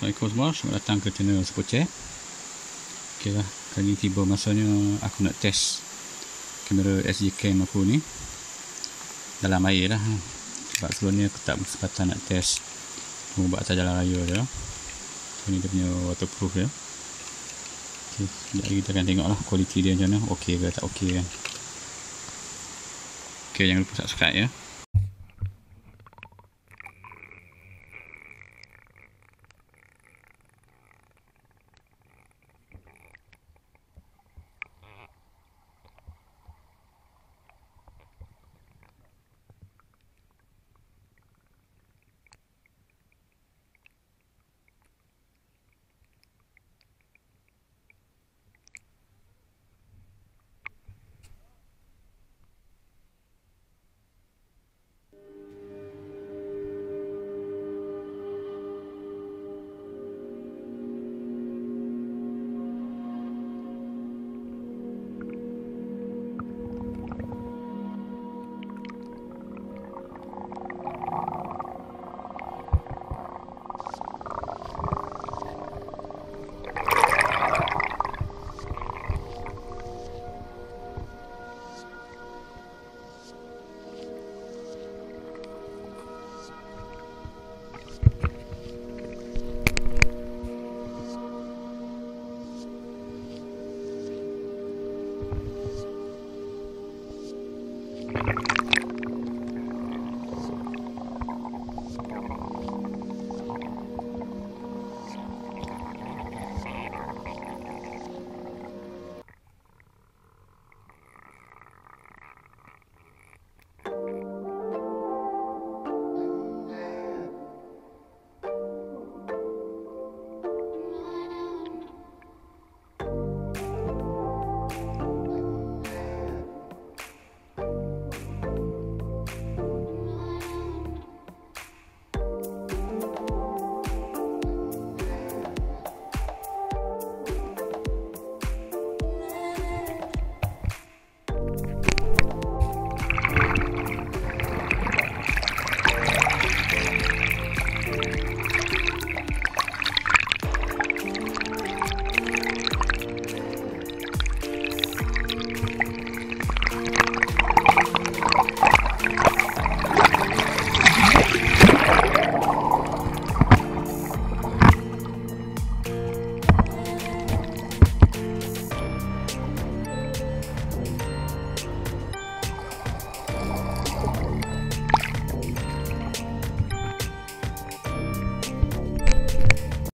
Assalamualaikum semua, selamat datang ke channel Suspense. Ok lah, kali ni tiba masanya aku nak test kamera SJCAM aku ni dalam air lah. Sebab sebelum ni aku tak berkesempatan nak test, cuma buat atas jalan raya je. So ni dia punya waterproof ya. Ok, sekejap lagi kita akan tengok lah kualiti dia macam mana, ok ke tak ok kan. Ok, jangan lupa subscribe ya.